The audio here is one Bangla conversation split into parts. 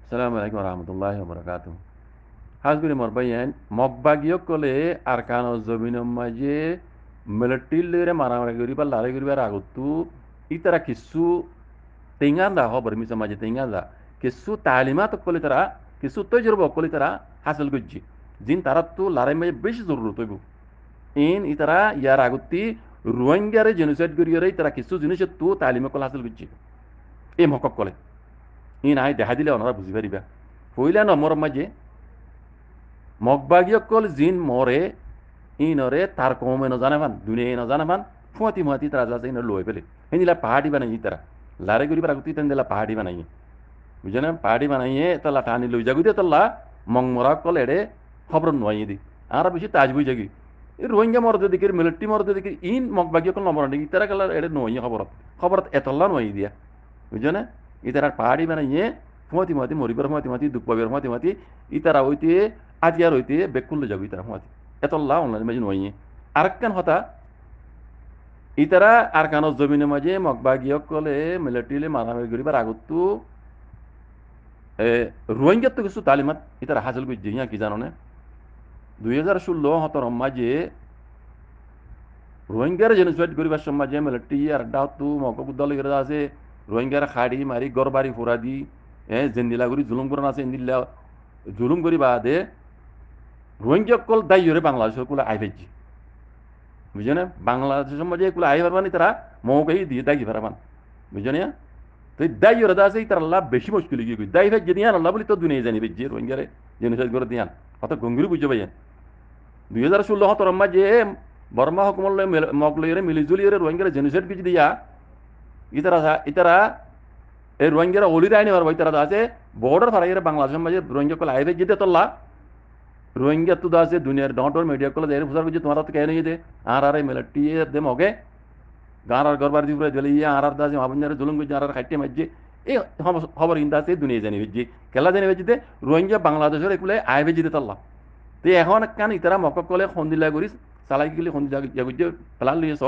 আসসালামু আলাইকুম রহমতুল্লাহি বারাকাতু হাজগুরি মরবাইয়েন মগবাগিয়ক কলে আরকানো জমিনের মাঝে মিলিটারিরে মারামারি করিবার লড়াই করিবার আগতো ইতারা কিছু তেঙ্গান্দা হবর মিসা মাঝে তেঙ্গান্দা কিছু তালিমাত কলে তারা কিছু তৈজরব কলে তারা হাসিল করছে জিন তারা তো লড়াই মাঝে বেশি জরুরত হইব ইতারা ইয়ার আগতি রোহিঙ্গারে জেনোসাইড করিয়ারে তারা কিছু জিনিস তো তালিমে কলে হাসিল করছে এই মকক কলে আই দেখা দিলে ওনারা বুঝি পারিবা পইলা নম্বর মাঝে মগবাগীসকল জিন মরে ইনরে তার কমে নজানাবান দুনিয়া নজানাবান ফুয়াতি মুয়াতি তারা যাচ্ছে ইনর লই পেলে হিনিলা পাহাড়ি বানাই তারা লারে করি পারাগুতি তেন দিলা পাহাড়ি বানাই বুঝে না পাহাড়ি বানাইয়ে তালা টানি লই যাগুই দিয়ে তাল্লা মংমরা কল এড়ে খবর নোয়াই দি আর বেশি তাজ বুঝ যাগি রোহিঙ্গা মরদে দিকে মিলিটারি মরদে দিকে ইন মগবাগীসকল নম্বর নাকি তারা গেলা এড়ে নোয়াই খবর এতল্লা নোয়াই দিয়া বুঝে না ইতারা পাহাড়ি বানাইয়ে ফুয়াতি মুয়াতি মরিবার ফুয়াতি মুয়াতি দুঃখ পাবির ফুয়াতি মুয়াতি ইতারা হইতে আজিয়ার হইতে বেকুল যাবো ইতারা ফুয়াতি এতল্লা অনলাইন মাঝে নয় আরেকখান হতা ইতারা আর কানো জমিনের মাঝে মগবাগীয় কলে মিলিটারিলে মারামারি করিবার আগতো রোহিঙ্গার তো কিছু তালিমাত ইতারা হাসিল করছে ইয়া কি জানো না 2016-17 মাঝে রোহিঙ্গার জেনোসাইড করিবার সমাজে মিলিটারি আর ডাউতো মগবুদ্দল আছে রোহিঙ্গার খাড়ি মারি গড়বাড়ি ফুরা দি জেন্দিলা করি জুলুম করা আছে ইন্দিল্লা জুলুম করি বাদে রোহিঙ্গা কল দায়ী বাংলাদেশের কুলে আই ফেলছি বুঝে না বাংলাদেশের মাঝে কুলে আই পারবানি তারা মৌকাই দিয়ে দায়ী পারবান বুঝে না তো দায়ী ওরা আছে তার আল্লাহ বেশি মুশকিল গিয়ে দায়ী ফেজ দিয়ান আল্লাহ বলি তো দুনিয়া জানি ফেজছে রোহিঙ্গারে জেনোসাইড করে দিয়ান অত গঙ্গুরি বুঝে ভাইয়া 2016-17 মাঝে বর্মা হুকুমল মগলইরে মিলিজুলিরে রোহিঙ্গারে জেনোসাইড কিছু দিয়া ইতারা এই রোহিঙ্গারা অলির আইনি পারবো ইতারা আছে বর্ডার ফারাইরে বাংলাদেশের মাঝে রোহিঙ্গা কল আই ফেজ যেতে তোল্লা রোহিঙ্গা তো আছে দুনিয়ার ডটর মিডিয়া কলে দেয় বুঝার বুঝে তোমার তো কেন দে আর মিলিটারি দে মগে গাঁর আর গরবার দি পুরো দিলে আর দাসে মাবঞ্জারে জুলুম গুজি আর খাইতে মাঝে এই খবর ইন্দা আছে দুনিয়া জানি বুঝি কেলা জানি বুঝিতে রোহিঙ্গা বাংলাদেশের এগুলো আয় বেজি দিতে আল্লাহ তো এখন কান ইতারা মকক কলে সন্দিলা করি চালাই গেলে সন্দিলা বুঝে প্লান লিয়েছ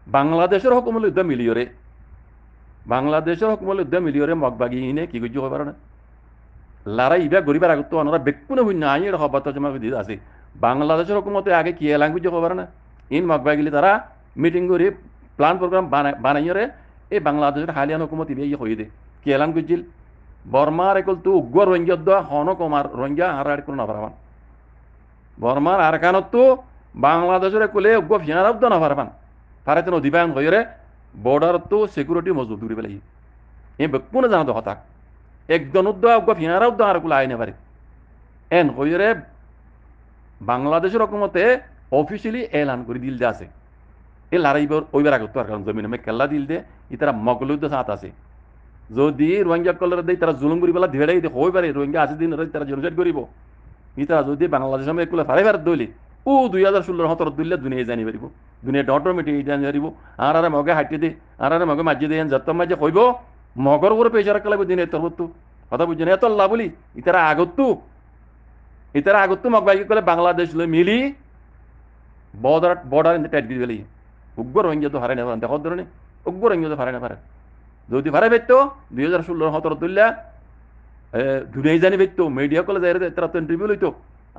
বাংলাদেশের হুকুমল যুদ্ধ মিলিয়রে বাংলাদেশের হুকুমল যুদ্ধ মিলিয়রে মগবাগি ইনে কি গুজি হবার না লড়াই ইবা গরিবার আগত ওনারা বেকুনে হইন না আইয়ের হবাত জমা দিতে আছে বাংলাদেশের হুকুমতে আগে কি ল্যাঙ্গুয়েজ খবর না ইন মগবাগিলি তারা মিটিং করে প্ল্যান প্রোগ্রাম বানাইরে এই বাংলাদেশের হালিয়ান হুকুমত ইবে ইয়ে হয়ে দে কি ল্যাঙ্গুয়েজ বর্মার একল তো উগ্র রোহিঙ্গা দোয়া হন কমার রোহিঙ্গা আর আর কোনো না পারবান বর্মার আর কানত তো বাংলাদেশের কোলে উগ্র ফিয়ার অব্দ না পারবান পারেতেন অধিবায়ন হইরে বর্ডার তো সিকিউরিটি মজবুত করে পেলাই এই বেকুনে জানা তো হতাক একজন উদ্যোগ ফিনারা উদ্যোগ আর গুলো আইনে পারে এন হইরে বাংলাদেশের রকমতে অফিসিয়ালি এলান করে দিল দে আছে এই লড়াইবার ওইবার আগত আর কারণ জমিন আমি কেল্লা দিল দে ইতারা মগলুদ্দ সাথ আছে যদি রোহিঙ্গা কলর দেয় তারা জুলুম করি পেলা ধেড়াই হয়ে পারে রোহিঙ্গা আছে দিন তারা জেনোসাইড করিব ইতারা যদি বাংলাদেশ আমি এগুলো ফারাই ফেরত দইলি 2016-17 দিলে দুনিয়া জানি পারিব দুনিয়া অটোমেটিক জানি পারিব আর মগে হাঁটি দে আর মগে মাঝে দিয়ে যত মাঝে কইব মগর উপরে পেশার কালাব দিন এত হতো কথা বুঝছেন এত আল্লাহ বলি ইতারা আগত্তু মগবাই কলে বাংলাদেশ মিলি বর্ডার টাইট দিয়ে গেলি উগ্র রোহিঙ্গা তো হারাই না পারেন দেখো ধরনের উগ্র রোহিঙ্গা তো হারাই না পারেন যদি হারাই পেতো 2016-17 তুললা দুনিয়াই জানি পেতো মিডিয়া কলে যাই তারা তো ইন্টারভিউ লইতো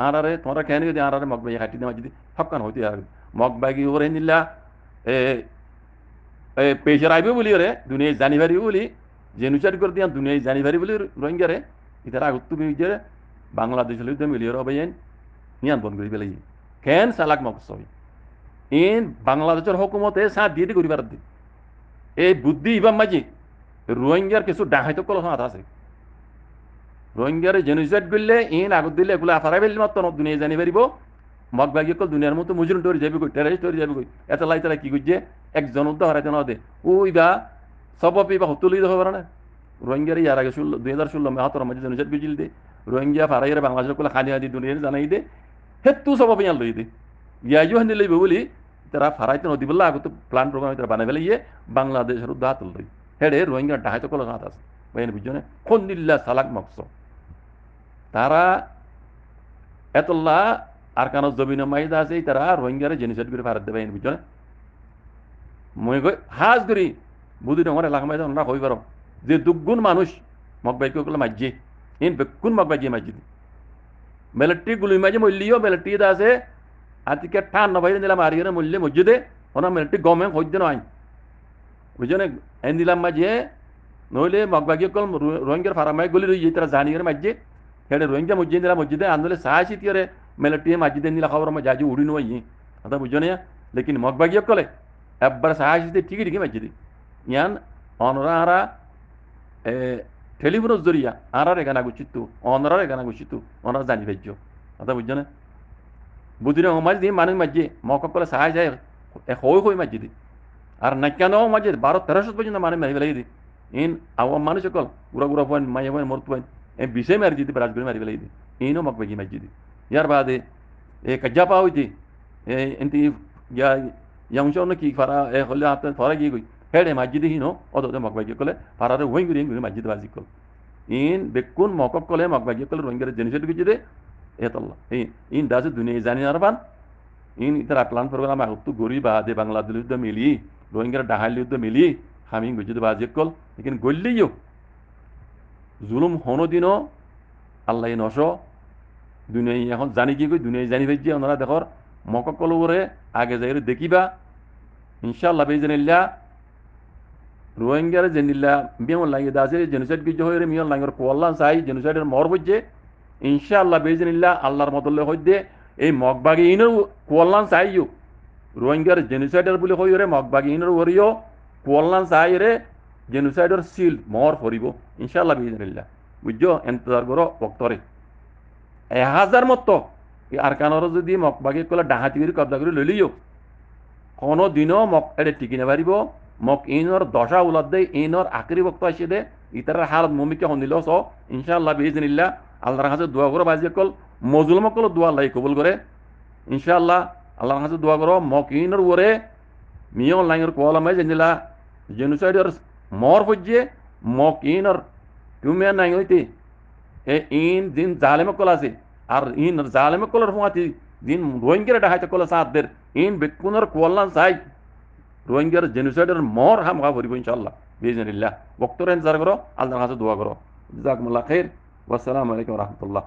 আর তোমরা কেন যদি আর মগবাই হাঁটি দেওয়া যদি হকান হইতে আর মগবাগি ওরে নিলা পেশার আইবে বলি ওরে দুনিয়ায় জানি পারিব বলি জেনুসাইড করে দিয়া দুনিয়ায় জানি পারি বলি রোহিঙ্গারে ইতারা আগত্তু বিজে বাংলাদেশ লইতে মিলিয়র অবাইন নিয়ান বন্ধ করে পেলাই কেন সালাক মকসই ইন বাংলাদেশের হুকুমতে সাথ দিয়ে করিবার দি এই বুদ্ধি ইবাম মাঝি রোহিঙ্গার কিছু ডাহাইতো কল হাত আছে রোহিঙ্গারে জেনুসাইড করলে ইন আগত দিলে এগুলো আফারাই ফেললে মাত্র দুনিয়ায় জানি পারিব মগবাগি কল দুনিয়ার মতো মুজরুম তৈরি যাবি কই টেরারিস্ট তৈরি যাবি কই এত লাই তারা কি করছে একজন উদ্ধার হারাইতে না দে ওই বা সব বা হতুলি দেখো পারে না রোহিঙ্গার ইয়ার আগে 2016 মাঝে জেনোসাইড বুঝিল দে রোহিঙ্গা ফারাইয়ের বাংলাদেশের কোলা খালি আদি দুনিয়ার জানাই দে হেতু সব ইয়ান লই দে ইয়াইও হানি লইবে বলি তারা ফারাইতে নদী বললা আগত প্ল্যান প্রোগ্রাম তারা বানাই ফেলে ইয়ে বাংলাদেশের উদ্ধার তুল লই হেডে রোহিঙ্গার ডাহাইতো কল হাত আছে বাইন বুঝছো না খন্দিল্লা সালাক মকস তারা এতল্লা আর কানো জমিন মাইদা আছে তারা রোহিঙ্গারে জেনোসাইড করে ফারাত দেবে বুঝছো না মই কই হাজ করি বুঝি ডর এলাকা মাইদা ওনারা হই পারো যে দুগুণ মানুষ মগবাইকে মাঝে ইন বেকুন মগবাজি মসজিদ মেলটি গুলি মাঝে মূল্যও মেলটি আছে আতিকে টান নবাই দিলাম আর ইয়ে মূল্যে মসজিদে ওনা মেলটি গমে হইতে নয় বুঝছো এন দিলাম মাঝে নইলে মগবাগি কল রোহিঙ্গার ফারামাই গলি রই তারা জানি করে মাঝে হেডে রোহিঙ্গা মসজিদ দিলাম মসজিদে আন্দোলে সাহসি তিয়রে মেলটি মসজিদে নিলা খবর মা যাজি উড়ি নই কথা বুঝছো না লেকিন মগবাগি কলে একবার সাহসিতে ঠিকই ঠিকই মসজিদে ইয়ান অনরা টেলিফোনের জরিয়া আরারে গানা গুছিতু অনরারে গানা গুছিতু অনরা জানি পাইছ কথা বুঝছো না বুঝিরে মাঝ দিয়ে মানুষ মাঝে মকক করে সাহায্য যায় হই হই মাঝে দি আর না কেন মাঝে 12-13 পর্যন্ত মানুষ মারি ফেলাই দি ইন আওয়াম মানুষ সকল গুড়া গুড়া পয়েন মাইয়া পয়েন মরতু পয়েন এই বিষয় মারি দিতে রাজগুড়ি মারি ফেলাই দি ইনও মক বাজি মাঝে দি ইয়ার বাদে এ কাজ্জা পাওয়া হইতি এনতি ইয়া ইয়াংশ কি ফারা এ হলে আপনার ফরা গিয়ে গই হেডে মাঝে দি হিনো অদতে মক বাজি কলে ফারারে ওই গুড়ি গুড়ি মাঝে বাজি কল ইন বেকুন মকক কলে মক বাজি কলে রোহিঙ্গার জিনিস গুজি দে এতল্লা ইন দাসে দুনিয়া জানি আরবান ইন ইতারা প্ল্যান প্রোগ্রাম আগতো গরি বাদে বাংলাদেশ যুদ্ধ মিলি রোহিঙ্গার ডাহাল যুদ্ধ মিলি হামিং গুজিদ বাজে কল লেকিন গল্লিও জুলুম হনো দিনও আল্লাহ নশ দুনিয়ায় এখন জানি কি কই দুনিয়ায় জানি ভাইজি ওনারা দেখর মককল করে আগে যাই দেখিবা ইনশাআল্লাহ বেজেনিল্লা রোহিঙ্গার জেনিল্লা মিয়ন লাগে দাসে জেনোসাইড গুজ হয়ে মিয়ন লাগর কোয়াল্লান চাই জেনোসাইডের মর বইছে ইনশাআল্লাহ বেজেনিল্লা আল্লাহর মদল্লে হইদে এই মগবাগি ইনের কোয়াল্লান চাইও রোহিঙ্গার জেনোসাইডার বলে হই রে মগবাগি ইনের ওরিও কোয়াল্লান চাই রে জেনোসাইডর সিল মর ফরিব ইনশাআল্লাহ বেজেনিল্লা বুঝছো এন্তজার করো বক্তরে 1000 মতো আর কানর যদি মগবাগি কলে ডাহাতি করে কবজা করে লইলিও কোনো দিনও মক এড়ে টিকি নেবারিব মক ইনর দশা উলাদ দে ইনর আখরি বক্ত আসে দে ইতার হালত মমিকে হন্দিল স ইনশাআল্লাহ বিইজনিল্লাহ আল্লাহর কাছে দোয়া করো বাজি কল মজলুম কল দোয়া আল্লাহ কবুল করে ইনশাআল্লাহ আল্লাহর কাছে দোয়া করো মক ইনর ওরে মিয়ন লাইনের কোয়ালামাই জেনিলা জেনোসাইডর মর ফজ্জে মক ইনর তুমিয়া নাই হইতে এ ইন দিন জালেম কল আছে আর ইন জালেম কলর ফুয়াতি দিন রোহিঙ্গার ডাহাইতে কল সাতদের ইন বেকুনর কোয়াল্লান চাই রোহিঙ্গার জেনোসাইডের মর হাম খা ভরিব ইনশাআল্লাহ বিইজনিল্লাহ বক্তরে ইন্তজার করো আল্লাহর কাছে দোয়া করো জাযাকুমুল্লাহ খাইর ওয়াসসালামু আলাইকুম ওয়া রাহমাতুল্লাহ